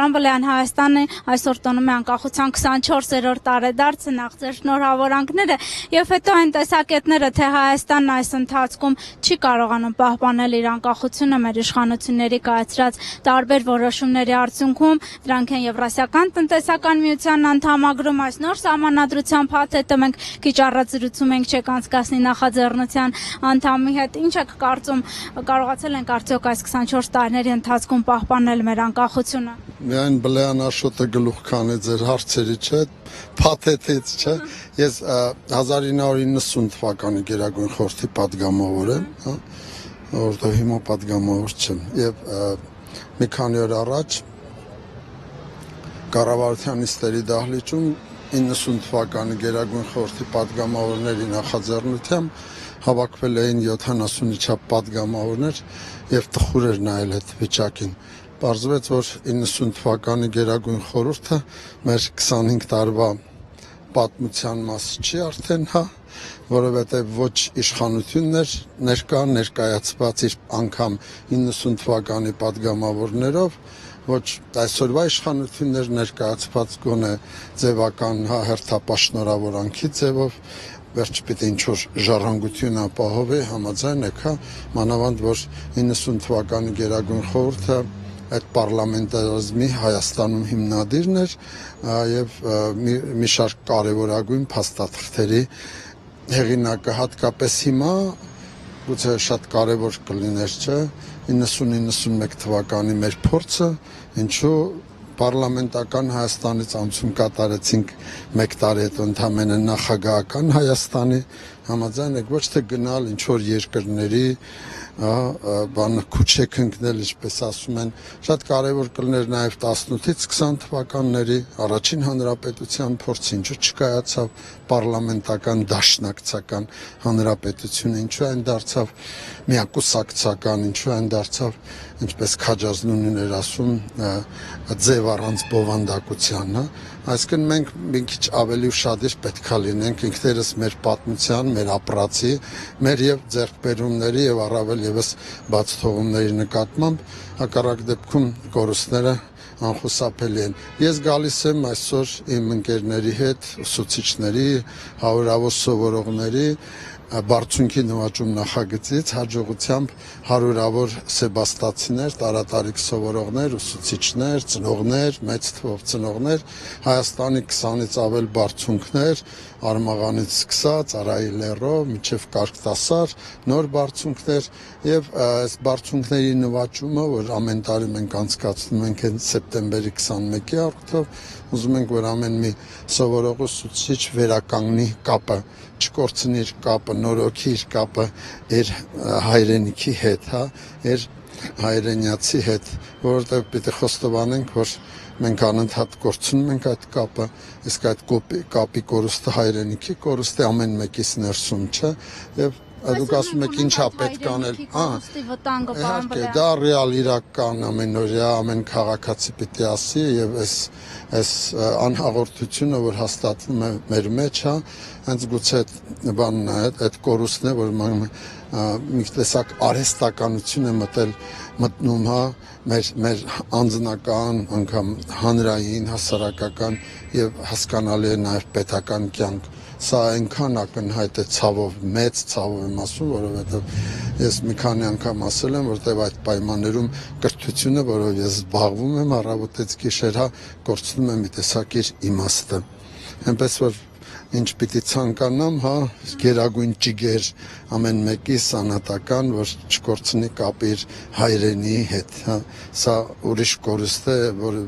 Պարոն Բլեյան, Հայաստանը այսօր տոնում է անկախության 24-րդ տարեդարձը, նախ ձեր շնորհավորանքները, եւ հետո այն տեսակետները, թե Հայաստանն այս ընթացքում չի կարողանում պահպանել իր անկախությունը մեր իշխանությունների կայացրած տարբեր որոշումների արդյունքում, դրանք են Եվրասիական տնտեսական միության անդամագրում, այս նոր սահմանադրության փաթեթը մենք քիչ առաջ զրուցում ենք չեք անցկացնի նախաձեռնության անդամի հետ, ինչ եք կարծում, կարողացել ենք արդյոք այս 24 տարիների ընթացքում պահպանել մեր անկախությունը։ Միայն Բլեյան Աշոտը գլուխ քանի ձեր հարցերի չէ, փաթեթից չէ։ Ես 1990 թվականի Գերագույն խորհրդի падգամավոր եմ, որտեղ հիմա падգամավոր չեմ։ Եվ մի քանի օր առաջ Կառավարության նիստերի դահլիճում 90 թվականի Գերագույն խորհրդի падգամավորների նախաձեռնությամբ հավաքվել էին 70-ի չափ падգամավորներ եւ տխուր էր նայել այդ վիճակին։ Պարզվեց, որ 90 թվականի Գերագույն խորհուրդը մեր 25 տարվա պատմության մաս չի արդեն, որովհետև ոչ իշխանություններ ներկայացված իր անգամ 90 թվականի падգամավորներով, ոչ այսօրվա իշխանություններ ներկայացված գոնե ձևական հերթապաշտոնավորանքի ձևով, վերջ պիտի ինչ-որ ժառանգություն ապահովի, համաձայն եք, մանավանդ որ 90 թվականի Գերագույն խորհուրդը այդ պարլամենտարիզմի Հայաստանում հիմնադիրն էր եւ մի շարք կարեւորագույն փաստաթղթերի հեղինակը, հատկապես հիմա գուցե շատ կարևոր կլիներ, չէ, 90-91 թվականի մեր փորձը, ինչու պարլամենտական Հայաստանից անցում կատարեցինք 1 տարի հետո ընդամենը նախագահական Հայաստանի, համաձայն եք, ոչ թե գնալ ինչ-որ երկրների բանը քուչե քնքնել, ինչպես ասում են, շատ կարևոր կլներ նաև 18-ից 20 թվականների առաջին հանրապետության փորձը, ինչու չկայացավ պարլամենտական դաշնակցական հանրապետությունը, ինչու այն դարձավ միակուսակցական, ինչու այն դարձավ, ինչպես Քաջազնունին էր ասում, ձև առանց բովանդակության, Այսինքն մենք մի քիչ ավելի ուշադիր պետք է լինենք ինքներս մեր պատմության, մեր ապրածի, մեր եւ ձեռքբերումների եւ առավել եւս բաց թողումների նկատմամբ, հակառակ դեպքում կորուստները անխուսափելի են։ Ես գալիս եմ այսօր իմ ընկերների հետ, ուսուցիչների, հարյուրավոր սովորողների բարձունքի նվաճում նախագծից հաջողությամբ հարյուրավոր սեբաստացիներ, տարատարիք սովորողներ, ուսուցիչներ, ծնողներ, մեծ թվով ծնողներ, Հայաստանի 20-ից ավել բարձունքներ, Արմաղանից սկսած, Արայի լեռով, մինչև Կարգտասար, նոր բարձունքներ եւ այս բարձունքների նվաճումը, որ ամեն տարի մենք անցկացնում ենք սեպտեմբերի 21-ի առթիվ, ուզում ենք, որ ամեն մի սովորող ուսուցիչ վերականգնի կապը, չկորցնի իր կապը, նորոգի իր կապը իր հայրենիքի հետ, իր հայրենյացի հետ, որովհետև պիտի խոստովանենք, որ մենք անընդհատ կորցնում ենք այդ կապը, իսկ այդ կապի կորուստը հայրենիքի կորուստ է ամեն մեկից ներսում, չէ, եւ դուք ասում եք ինչա պետք անել, իհարկե դա ռեալ իրական ամենօրյա ամեն քաղաքացի պիտի ասի եւ այս անհաղորդությունը, որ հաստատվում է մեր մեջ, հենց գուցե բանն է, այդ կորուստն է, որ մի տեսակ արհեստականություն է մտնում, մեր անձնական, անգամ հանրային, հասարակական եւ հասկանալի է նաեւ պետական կյանք։ Սա այնքան ակնհայտ է ցավով, մեծ ցավով եմ ասում, որովհետև ես մի քանի անգամ ասել եմ, որտեղ այդ պայմաններում կրթությունը, որով ես զբաղվում եմ առավոտից գիշեր, կորցնում եմ մի տեսակ իր իմաստը։ Այնպես որ ինչ պիտի ցանկանամ, գերագույն ճիգեր ամեն մեկի սանատական, որ չկորցնի կապը իր հայրենի հետ, Սա ուրիշ կորուստ է, որ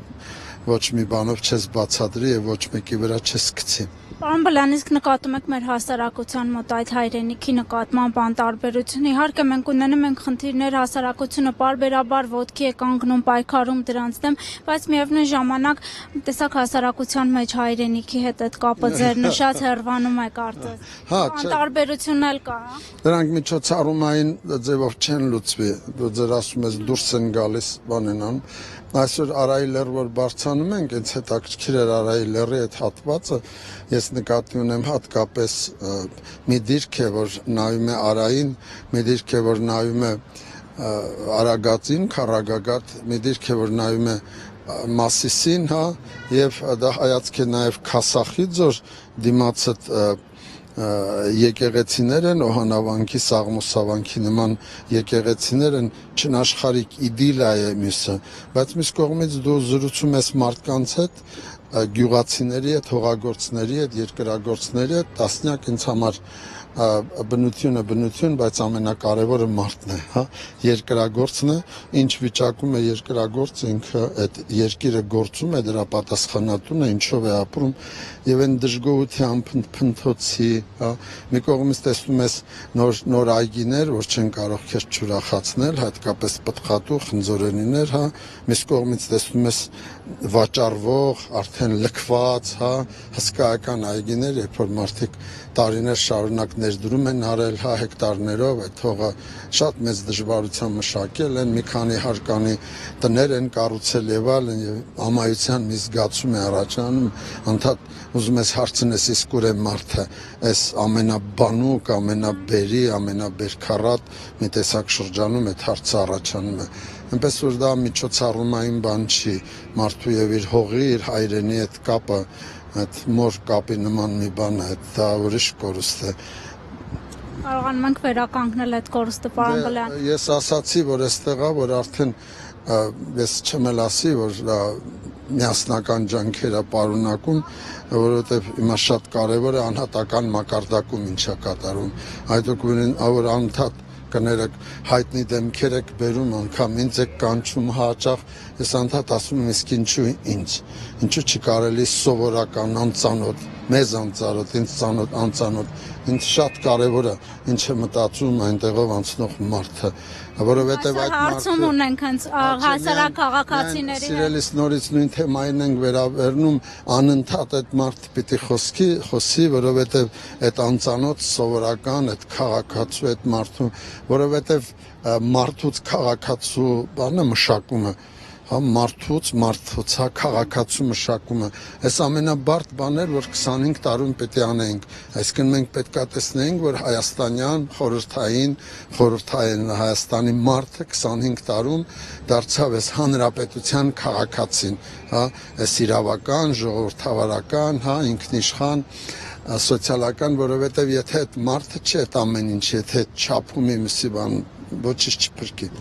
ոչ մի բանով չես բացատրի եւ ոչ մեկի վրա չես գցի։ Պարոն Բլեյան, իսկ նկատում եք մեր հասարակության մոտ այդ հայրենիքի նկատմամբ անտարբերություն, իհարկե մենք ունենում ենք խնդիրներ, հասարակությունը պարբերաբար ոտքի է կանգնում, պայքարում դրանց դեմ, բայց միևնույն ժամանակ տեսակ հասարակության մեջ հայրենիքի հետ այդ կապը ձեր նշած հեռվանում է կարծես։ Անտարբերությունն էլ կա, Դրանք միջոցառումային ձևով չեն լուծվի, ձեր ասում ես դուրս են գալիս բանենան։ Այսօր Արայի լեռ որ բարձրանում ենք, ինձ հետաքրքիր էր Արայի լեռի այդ հատվածը, ես նկատի ունեմ հատկապես մի դիրք է, որ նայում է Արային, մի դիրք է, որ նայում է Արագածին, Քարագագատ, մի դիրք է, որ նայում է Մասիսին, հա, եւ դա հայացք է նաեւ Քասախիձոր դիմացը եկեղեցիներ են, Օհանավանքի, Սաղմոսավանքի նման եկեղեցիներ են, չնաշխարհիկ իդիլիա է մյուսը, բայց մյուս կողմից դու զրուցում ես մարդկանց հետ, գյուղացիների հետ, հողագործների հետ, երկրագործների հետ, տասնյակ ինձ համար բնություն, բայց ամենակարևորը մարդն է, հա, երկրագործն է, ինչ վիճակում է երկրագործը, ինքը այդ երկիրը գործում է, դրա պատասխանատուն է, ինչով է ապրում, եւ այն դժգոհության փնթոցի, հա, մի կողմից տեսնում ես նոր այգիներ, որ չեն կարող քեզ չուրախացնել, հատկապես պտղատու խնձորենիներ, հա, մյուս կողմից տեսնում ես վաճառվող, արդեն լքված, հա, հսկայական այգիներ, երբ որ մարդիկ տարիներ շարունակ ներդրում են արել, հա, հեկտարներով, այդ հողը շատ մեծ դժվարությամբ մշակել են, մի քանի հարկանի տներ են կառուցել եւ այլն, եւ ամայության մի զգացում է առաջանում, անդադ ուզում ես հարցնես իսկ ուր է մարդը, այս ամենաբանուկ, ամենաբերի, ամենաբերքառատ մի տեսակ շրջանում այդ հարցը առաջանում է։ Այնպես որ դա միջոցառումային բան չի, մարդու եւ իր հողի, իր հայրենի հետ կապը, այդ մոր կապի նման մի բան է, դա ուրիշ կորուստ է։ Կարողանում ենք վերականգնել այդ կորուստը, պարոն Բլեյան։ Ես ասացի, որ այստեղ է, որ արդեն ես չեմ էլ ասի, որ դա միասնական ջանքեր է պարունակում, որովհետև հիմա շատ կարևոր է անհատական մակարդակում ինչա կատարում։ Այդուկուրին որ անընդհատ կներեք հայտնի դեմքեր եք բերում, անգամ ինձ եք կանչում հաճախ, ես անդադ ասում եմ իսկ ինչու չի կարելի սովորական անծանոթ, մեզ անծանոթ, ինձ ծանոթ, անծանոթ, ինձ շատ կարևոր է ինչ է մտածում այնտեղով անցնող մարդը, որովհետև այդ հարցում ունենք հենց հասարակ քաղաքացիների հետ։ Սիրելիս նորից նույն թեմային ենք վերաբերնում, անընդհատ այդ մարդը պիտի խոսի, որովհետև այդ անծանոթ սովորական, այդ քաղաքացու, այդ մարդու, որովհետև մարդուց քաղաքացու բանը մշակումը, հա, մարդուց, հա, քաղաքացու մշակումը, այս ամենաբարդ բաներ, որ 25 տարում պետք է անենք, այսինքն մենք պետք է տեսնենք, որ հայաստանյան, խորհրդային Հայաստանի մարդը 25 տարում դարձավ այս հանրապետության քաղաքացին, հա, այս իրավական, ժողովրդավարական, հա, ինքնիշխան, սոցիալական, որովհետև եթե այդ մարդը չի այդ ամեն ինչ, եթե չափում իմսի բան, ոչինչ չփրկի։